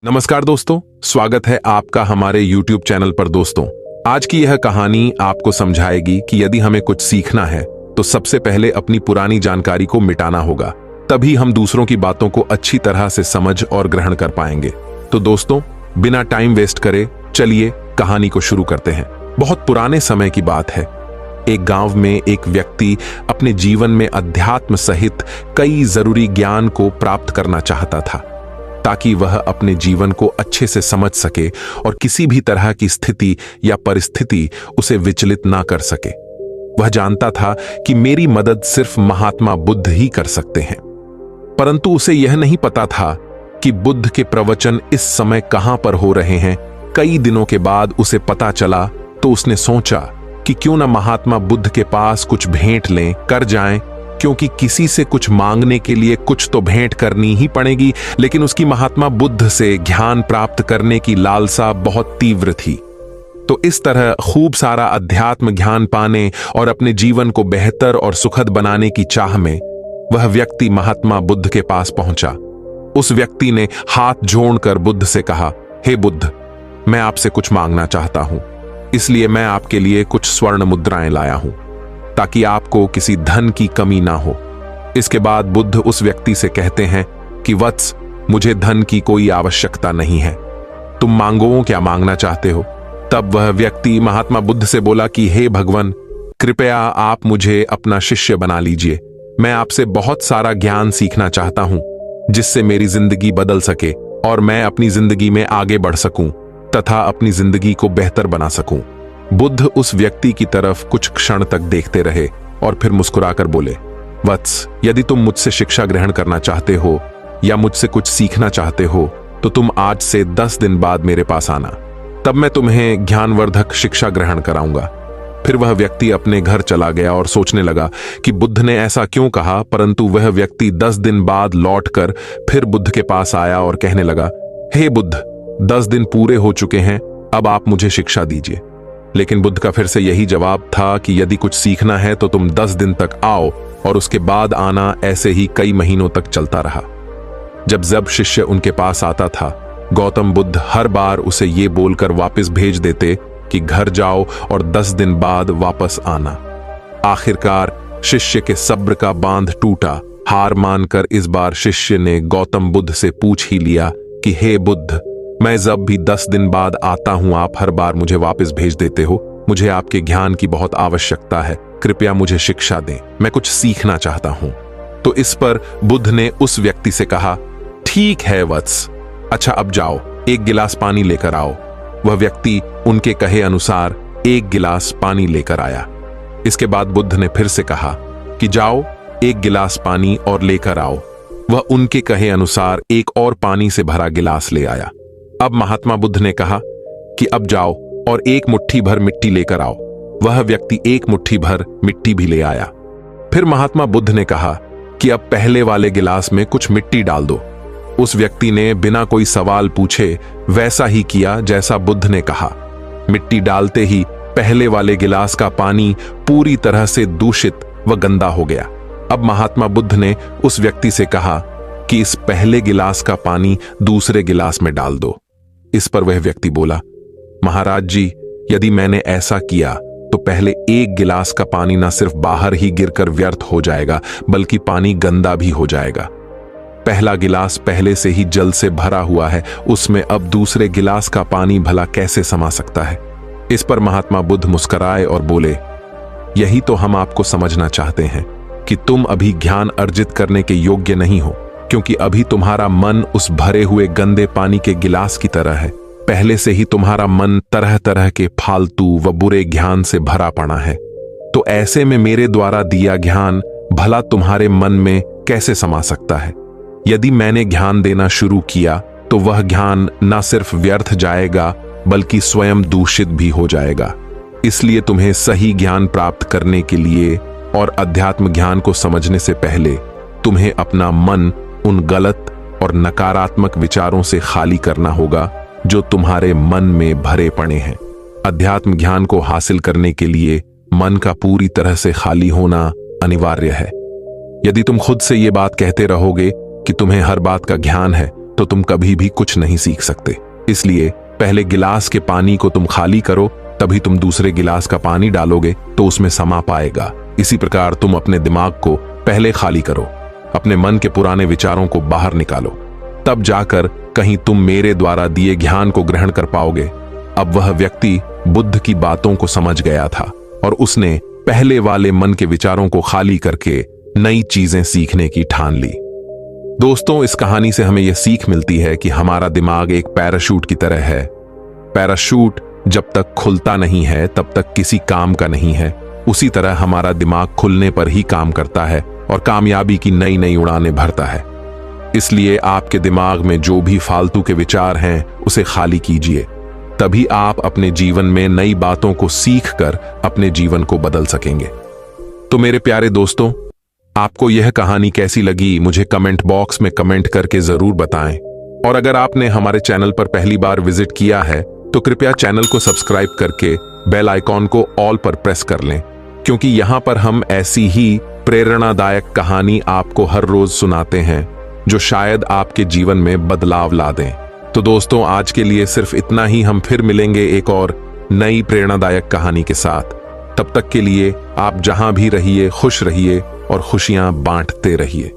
नमस्कार दोस्तों, स्वागत है आपका हमारे YouTube चैनल पर। दोस्तों, आज की यह कहानी आपको समझाएगी कि यदि हमें कुछ सीखना है तो सबसे पहले अपनी पुरानी जानकारी को मिटाना होगा, तभी हम दूसरों की बातों को अच्छी तरह से समझ और ग्रहण कर पाएंगे। तो दोस्तों, बिना टाइम वेस्ट करे चलिए कहानी को शुरू करते हैं। बहुत पुराने समय की बात है। एक गांव में एक व्यक्ति अपने जीवन में अध्यात्म सहित कई जरूरी ज्ञान को प्राप्त करना चाहता था, ताकि वह अपने जीवन को अच्छे से समझ सके और किसी भी तरह की स्थिति या परिस्थिति उसे विचलित ना कर सके। वह जानता था कि मेरी मदद सिर्फ महात्मा बुद्ध ही कर सकते हैं, परंतु उसे यह नहीं पता था कि बुद्ध के प्रवचन इस समय कहां पर हो रहे हैं। कई दिनों के बाद उसे पता चला तो उसने सोचा कि क्यों न महात्मा बुद्ध के पास कुछ भेंट लें कर जाएं, क्योंकि किसी से कुछ मांगने के लिए कुछ तो भेंट करनी ही पड़ेगी। लेकिन उसकी महात्मा बुद्ध से ज्ञान प्राप्त करने की लालसा बहुत तीव्र थी। तो इस तरह खूब सारा अध्यात्म ज्ञान पाने और अपने जीवन को बेहतर और सुखद बनाने की चाह में वह व्यक्ति महात्मा बुद्ध के पास पहुंचा। उस व्यक्ति ने हाथ जोड़कर बुद्ध से कहा, हे बुद्ध, मैं आपसे कुछ मांगना चाहता हूं, इसलिए मैं आपके लिए कुछ स्वर्ण मुद्राएं लाया हूं, ताकि आपको किसी धन की कमी ना हो। इसके बाद बुद्ध उस व्यक्ति से कहते हैं कि वत्स, मुझे धन की कोई आवश्यकता नहीं है, तुम मांगो क्या मांगना चाहते हो। तब वह व्यक्ति महात्मा बुद्ध से बोला कि हे भगवान, कृपया आप मुझे अपना शिष्य बना लीजिए। मैं आपसे बहुत सारा ज्ञान सीखना चाहता हूं, जिससे मेरी जिंदगी बदल सके और मैं अपनी जिंदगी में आगे बढ़ सकूं तथा अपनी जिंदगी को बेहतर बना सकूं। बुद्ध उस व्यक्ति की तरफ कुछ क्षण तक देखते रहे और फिर मुस्कुराकर बोले, वत्स, यदि तुम मुझसे शिक्षा ग्रहण करना चाहते हो या मुझसे कुछ सीखना चाहते हो तो तुम आज से 10 दिन बाद मेरे पास आना, तब मैं तुम्हें ज्ञानवर्धक शिक्षा ग्रहण कराऊंगा। फिर वह व्यक्ति अपने घर चला गया और सोचने लगा कि बुद्ध ने ऐसा क्यों कहा, परंतु वह व्यक्ति 10 दिन बाद लौटकर फिर बुद्ध के पास आया और कहने लगा, हे बुद्ध, 10 दिन पूरे हो चुके हैं, अब आप मुझे शिक्षा दीजिए। लेकिन बुद्ध का फिर से यही जवाब था कि यदि कुछ सीखना है तो तुम 10 दिन तक आओ और उसके बाद आना। ऐसे ही कई महीनों तक चलता रहा। जब शिष्य उनके पास आता था, गौतम बुद्ध हर बार उसे ये बोलकर वापस भेज देते कि घर जाओ और 10 दिन बाद वापस आना। आखिरकार शिष्य के सब्र का बांध टूटा। हार मानकर इस बार शिष्य ने गौतम बुद्ध से पूछ ही लिया कि हे बुद्ध, मैं जब भी 10 दिन बाद आता हूं आप हर बार मुझे वापस भेज देते हो। मुझे आपके ज्ञान की बहुत आवश्यकता है, कृपया मुझे शिक्षा दें, मैं कुछ सीखना चाहता हूं। तो इस पर बुद्ध ने उस व्यक्ति से कहा, ठीक है वत्स, अच्छा अब जाओ, एक गिलास पानी लेकर आओ। वह व्यक्ति उनके कहे अनुसार एक गिलास पानी लेकर आया। इसके बाद बुद्ध ने फिर से कहा कि जाओ, एक गिलास पानी और लेकर आओ। वह उनके कहे अनुसार एक और पानी से भरा गिलास ले आया। अब महात्मा बुद्ध ने कहा कि अब जाओ और एक मुट्ठी भर मिट्टी लेकर आओ। वह व्यक्ति एक मुट्ठी भर मिट्टी भी ले आया। फिर महात्मा बुद्ध ने कहा कि अब पहले वाले गिलास में कुछ मिट्टी डाल दो। उस व्यक्ति ने बिना कोई सवाल पूछे वैसा ही किया जैसा बुद्ध ने कहा। मिट्टी डालते ही पहले वाले गिलास का पानी पूरी तरह से दूषित व गंदा हो गया। अब महात्मा बुद्ध ने उस व्यक्ति से कहा कि इस पहले गिलास का पानी दूसरे गिलास में डाल दो। इस पर वह व्यक्ति बोला, महाराज जी, यदि मैंने ऐसा किया तो पहले एक गिलास का पानी न सिर्फ बाहर ही गिरकर व्यर्थ हो जाएगा, बल्कि पानी गंदा भी हो जाएगा। पहला गिलास पहले से ही जल से भरा हुआ है, उसमें अब दूसरे गिलास का पानी भला कैसे समा सकता है। इस पर महात्मा बुद्ध मुस्कुराए और बोले, यही तो हम आपको समझना चाहते हैं कि तुम अभी ज्ञान अर्जित करने के योग्य नहीं हो, क्योंकि अभी तुम्हारा मन उस भरे हुए गंदे पानी के गिलास की तरह है। पहले से ही तुम्हारा मन तरह तरह के फालतू व बुरे ज्ञान से भरा पड़ा है। तो ऐसे में मेरे द्वारा दिया ज्ञान भला तुम्हारे मन में कैसे समा सकता है। यदि मैंने ज्ञान देना शुरू किया तो वह ज्ञान न सिर्फ व्यर्थ जाएगा, बल्कि स्वयं दूषित भी हो जाएगा। इसलिए तुम्हें सही ज्ञान प्राप्त करने के लिए और अध्यात्म ज्ञान को समझने से पहले तुम्हें अपना मन उन गलत और नकारात्मक विचारों से खाली करना होगा जो तुम्हारे मन में भरे पड़े हैं। अध्यात्म ज्ञान को हासिल करने के लिए मन का पूरी तरह से खाली होना अनिवार्य है। यदि तुम खुद से ये बात कहते रहोगे कि तुम्हें हर बात का ज्ञान है, तो तुम कभी भी कुछ नहीं सीख सकते। इसलिए पहले गिलास के पानी को तुम खाली करो, तभी तुम दूसरे गिलास का पानी डालोगे तो उसमें समा पाएगा। इसी प्रकार तुम अपने दिमाग को पहले खाली करो, अपने मन के पुराने विचारों को बाहर निकालो, तब जाकर कहीं तुम मेरे द्वारा दिए ज्ञान को ग्रहण कर पाओगे। अब वह व्यक्ति बुद्ध की बातों को समझ गया था और उसने पहले वाले मन के विचारों को खाली करके नई चीजें सीखने की ठान ली। दोस्तों, इस कहानी से हमें यह सीख मिलती है कि हमारा दिमाग एक पैराशूट की तरह है। पैराशूट जब तक खुलता नहीं है तब तक किसी काम का नहीं है। उसी तरह हमारा दिमाग खुलने पर ही काम करता है और कामयाबी की नई नई उड़ानें भरता है। इसलिए आपके दिमाग में जो भी फालतू के विचार हैं उसे खाली कीजिए, तभी आप अपने जीवन में नई बातों को सीख कर अपने जीवन को बदल सकेंगे। तो मेरे प्यारे दोस्तों, आपको यह कहानी कैसी लगी मुझे कमेंट बॉक्स में कमेंट करके जरूर बताएं। और अगर आपने हमारे चैनल पर पहली बार विजिट किया है तो कृपया चैनल को सब्सक्राइब करके बेल आइकॉन को ऑल पर प्रेस कर लें, क्योंकि यहां पर हम ऐसी ही प्रेरणादायक कहानी आपको हर रोज सुनाते हैं जो शायद आपके जीवन में बदलाव ला दें। तो दोस्तों, आज के लिए सिर्फ इतना ही। हम फिर मिलेंगे एक और नई प्रेरणादायक कहानी के साथ। तब तक के लिए आप जहां भी रहिए खुश रहिए और खुशियां बांटते रहिए।